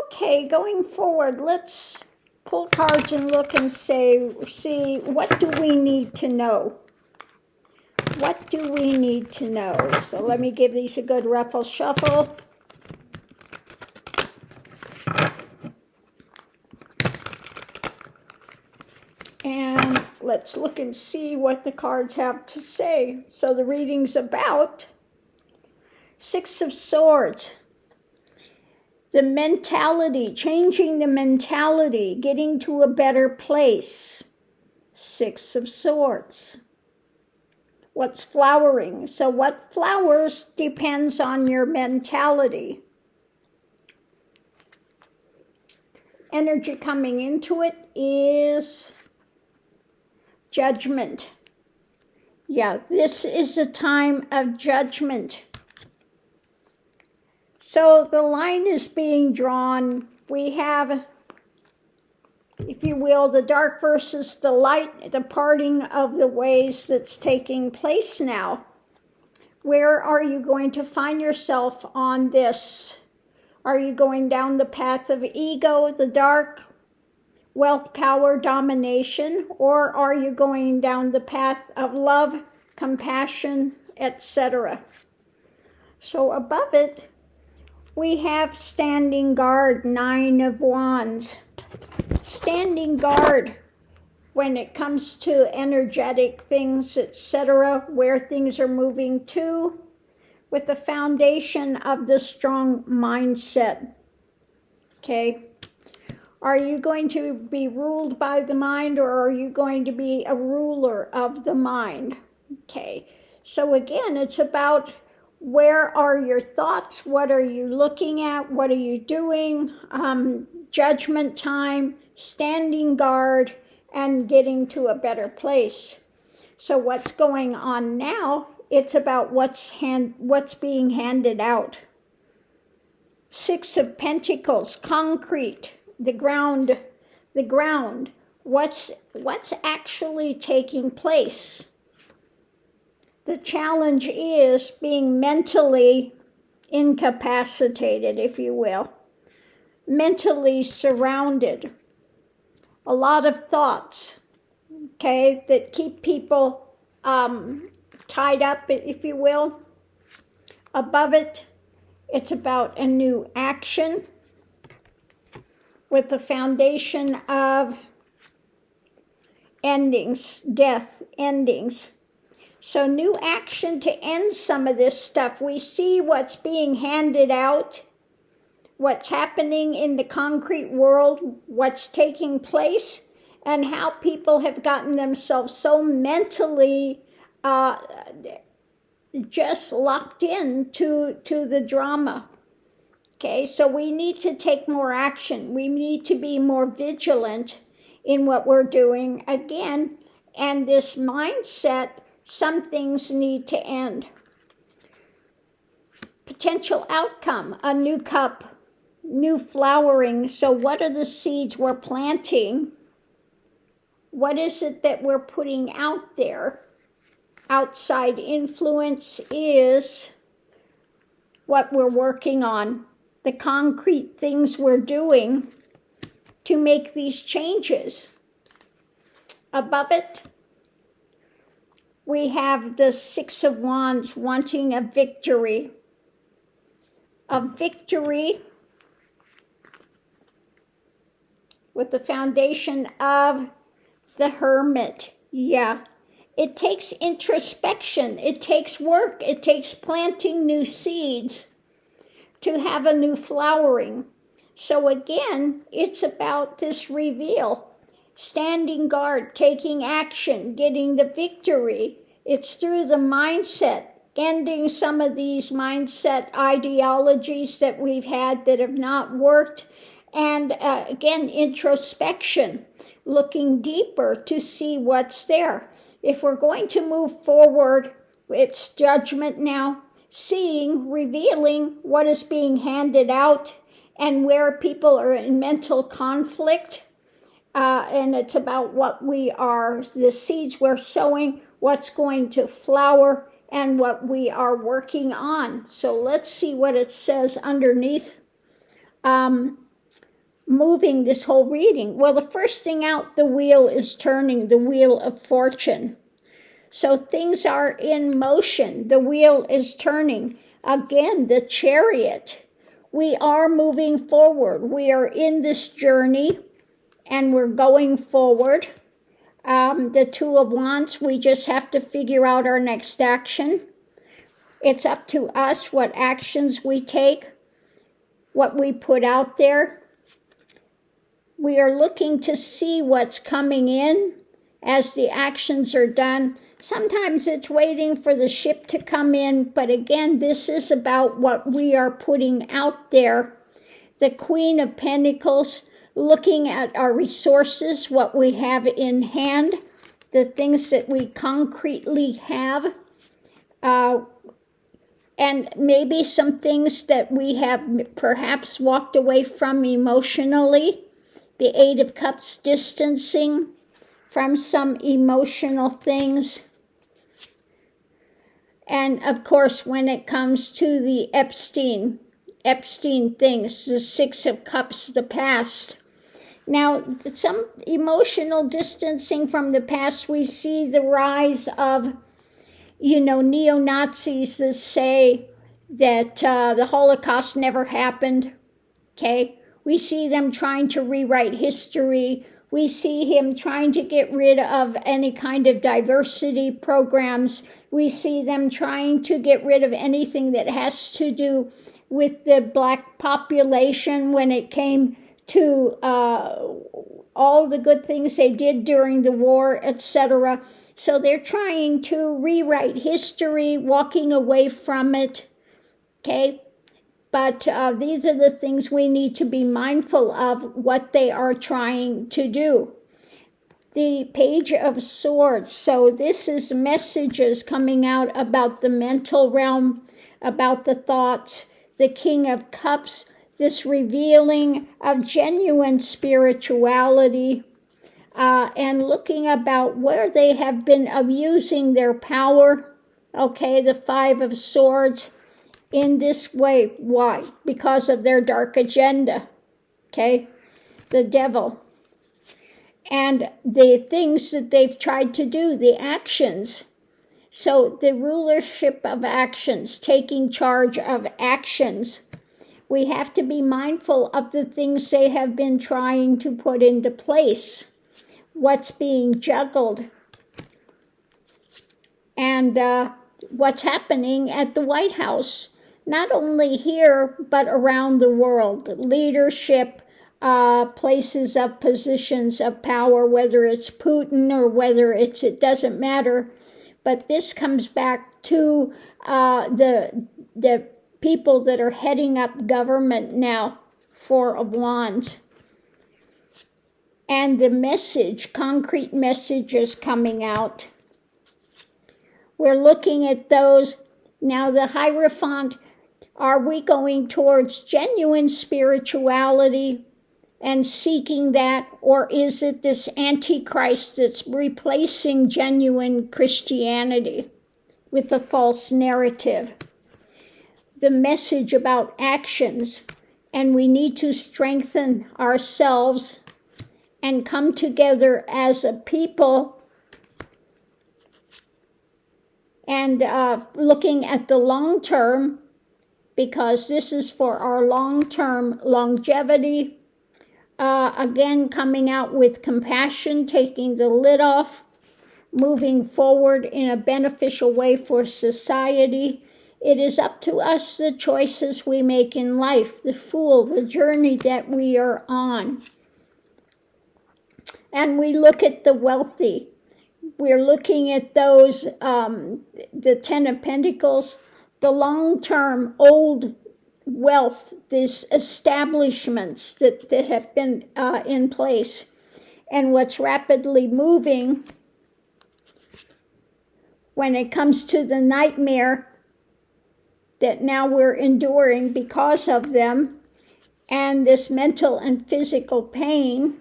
Okay, going forward, let's pull cards and look and see what do we need to know? What do we need to know? So let me give these a good ruffle shuffle. And let's look and see what the cards have to say. So the reading's about Six of Swords. The mentality, changing the mentality, getting to a better place. Six of Swords. What's flowering? So what flowers depends on your mentality. Energy coming into it is Judgment. Yeah, this is a time of judgment. So the line is being drawn. We have, if you will, the dark versus the light, the parting of the ways that's taking place now. Where are you going to find yourself on this? Are you going down the path of ego, the dark, wealth, power, domination, or are you going down the path of love, compassion, etc.? So above it, we have standing guard, Nine of Wands. Standing guard when it comes to energetic things, etc., where things are moving to, with the foundation of the strong mindset. Okay? Are you going to be ruled by the mind, or are you going to be a ruler of the mind? Okay, so again, it's about where are your thoughts, what are you looking at, what are you doing, judgment time, standing guard, and getting to a better place. So what's going on now, it's about what's being handed out. Six of Pentacles, concrete. The ground, what's actually taking place. The challenge is being mentally incapacitated, if you will, mentally surrounded. A lot of thoughts, okay, that keep people tied up, if you will. Above it, it's about a new action, with the foundation of endings, death, endings. So new action to end some of this stuff. We see what's being handed out, what's happening in the concrete world, what's taking place, and how people have gotten themselves so mentally just locked in to the drama. Okay, so we need to take more action. We need to be more vigilant in what we're doing again. And this mindset, some things need to end. Potential outcome, a new cup, new flowering. So what are the seeds we're planting? What is it that we're putting out there? Outside influence is what we're working on. The concrete things we're doing to make these changes. Above it, we have the Six of Wands wanting a victory. A victory with the foundation of the Hermit. Yeah, it takes introspection. It takes work. It takes planting new seeds to have a new flowering. So again, it's about this reveal. Standing guard, taking action, getting the victory. It's through the mindset, ending some of these mindset ideologies that we've had that have not worked. And again, introspection, looking deeper to see what's there. If we're going to move forward, it's judgment now. Seeing, revealing what is being handed out and where people are in mental conflict. And it's about what we are, the seeds we're sowing, what's going to flower, and what we are working on. So let's see what it says underneath. moving this whole reading? Well, the first thing out, the wheel is turning, the wheel of fortune. So things are in motion. The wheel is turning. Again, the Chariot. We are moving forward. We are in this journey and we're going forward. The Two of Wands, we just have to figure out our next action. It's up to us what actions we take, what we put out there. We are looking to see what's coming in as the actions are done. Sometimes it's waiting for the ship to come in, but again, this is about what we are putting out there. The Queen of Pentacles, looking at our resources, what we have in hand, the things that we concretely have, and maybe some things that we have perhaps walked away from emotionally. The Eight of Cups, distancing from some emotional things. And of course, when it comes to the Epstein things, the Six of Cups, the past. Now, some emotional distancing from the past, we see the rise of, neo-Nazis that say that the Holocaust never happened, okay? We see them trying to rewrite history. We see him trying to get rid of any kind of diversity programs. We see them trying to get rid of anything that has to do with the black population when it came to all the good things they did during the war, etc. So they're trying to rewrite history, walking away from it, okay? But these are the things we need to be mindful of, what they are trying to do. The Page of Swords. So this is messages coming out about the mental realm, about the thoughts. The King of Cups, this revealing of genuine spirituality, and looking about where they have been abusing their power. Okay, the Five of Swords. In this way. Why? Because of their dark agenda. Okay? The devil. And the things that they've tried to do, the actions. So the rulership of actions, taking charge of actions. We have to be mindful of the things they have been trying to put into place. What's being juggled. And what's happening at the White House. Not only here, but around the world. Leadership, places of positions of power, whether it's Putin or whether it doesn't matter. But this comes back to the people that are heading up government now, Four of Wands. And the message, concrete messages coming out. We're looking at those. Now the Hierophant, are we going towards genuine spirituality and seeking that, or is it this Antichrist that's replacing genuine Christianity with a false narrative? The message about actions, and we need to strengthen ourselves and come together as a people, and looking at the long term, because this is for our long-term longevity. Again, coming out with compassion, taking the lid off, moving forward in a beneficial way for society. It is up to us, the choices we make in life, the Fool, the journey that we are on. And we look at the wealthy. We're looking at those, the Ten of Pentacles, the long-term old wealth, these establishments that have been in place, and what's rapidly moving when it comes to the nightmare that now we're enduring because of them, and this mental and physical pain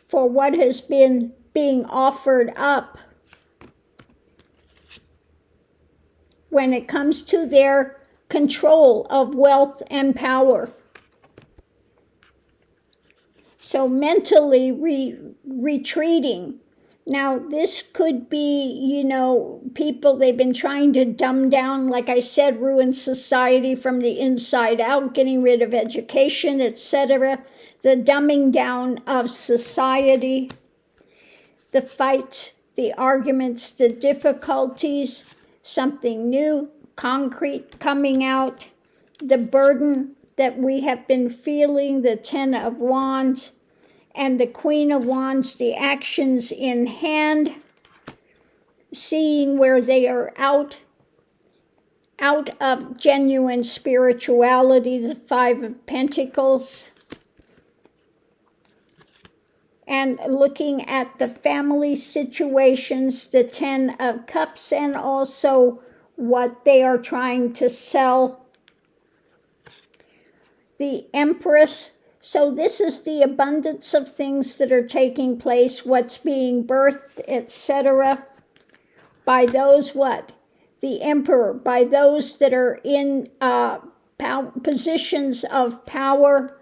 for what has been being offered up when it comes to their control of wealth and power. So mentally retreating. Now, this could be, people, they've been trying to dumb down, like I said, ruin society from the inside out, getting rid of education, etc. The dumbing down of society, the fights, the arguments, the difficulties, something new, concrete coming out, the burden that we have been feeling, the Ten of Wands, and the Queen of Wands, the actions in hand, seeing where they are out of genuine spirituality, the Five of Pentacles, and looking at the family situations, the Ten of Cups, and also what they are trying to sell. The Empress. So this is the abundance of things that are taking place, what's being birthed, etc. By those what? The Emperor, by those that are in positions of power.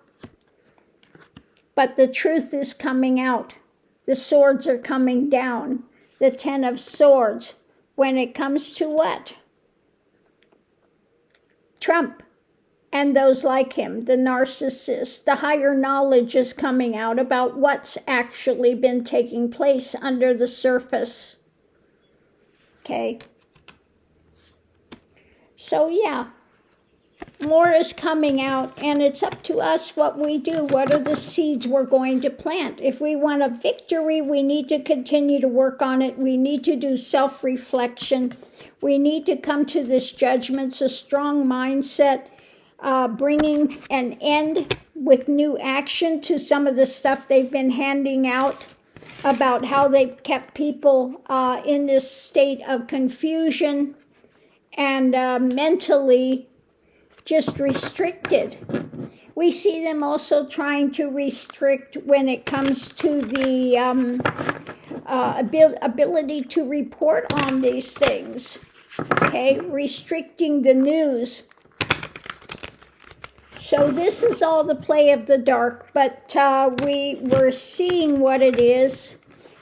But the truth is coming out. The swords are coming down. The Ten of Swords. When it comes to what? Trump. And those like him, the narcissist, the higher knowledge is coming out about what's actually been taking place under the surface. Okay. So yeah, more is coming out, and it's up to us what we do. What are the seeds we're going to plant? If we want a victory, we need to continue to work on it. We need to do self-reflection. We need to come to this judgment. It's a strong mindset. Bringing an end with new action to some of the stuff they've been handing out about how they've kept people in this state of confusion and mentally just restricted. We see them also trying to restrict when it comes to the ability to report on these things. Okay, restricting the news. So this is all the play of the dark, but we're seeing what it is.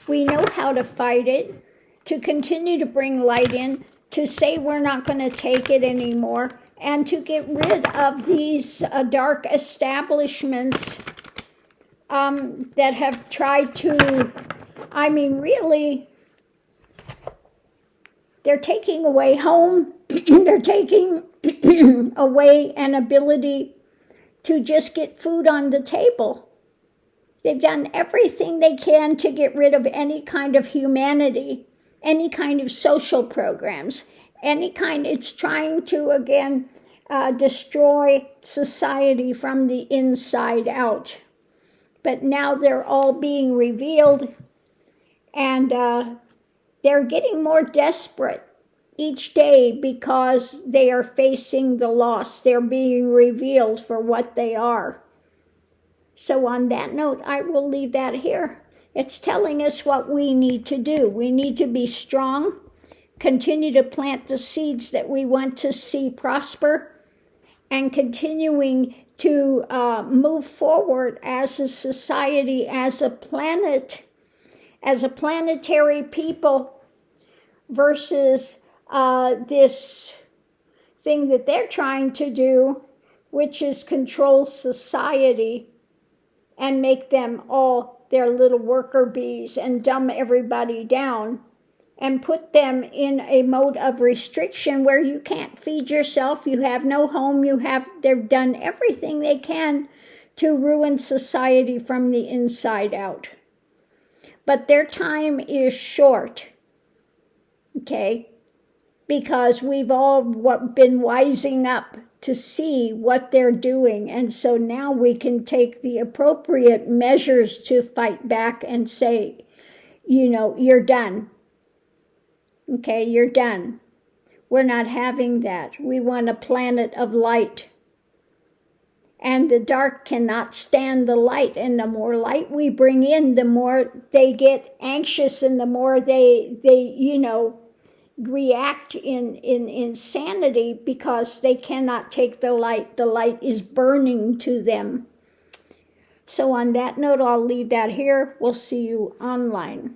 We know how to fight it, to continue to bring light in, to say we're not going to take it anymore, and to get rid of these dark establishments that have tried to, really, they're taking away home, they're taking away an ability to just get food on the table. They've done everything they can to get rid of any kind of humanity, any kind of social programs, it's trying to, again, destroy society from the inside out. But now they're all being revealed, and they're getting more desperate each day because they are facing the loss. They're being revealed for what they are. So on that note, I will leave that here. It's telling us what we need to do. We need to be strong, continue to plant the seeds that we want to see prosper, and continuing to move forward as a society, as a planet, as a planetary people, versus this thing that they're trying to do, which is control society and make them all their little worker bees and dumb everybody down and put them in a mode of restriction where you can't feed yourself, you have no home, they've done everything they can to ruin society from the inside out. But their time is short, okay? Because we've all been wising up to see what they're doing. And so now we can take the appropriate measures to fight back and say, you're done. Okay, you're done. We're not having that. We want a planet of light. And the dark cannot stand the light. And the more light we bring in, the more they get anxious and the more they react in insanity because they cannot take the light. The light is burning to them. So on that note, I'll leave that here. We'll see you online.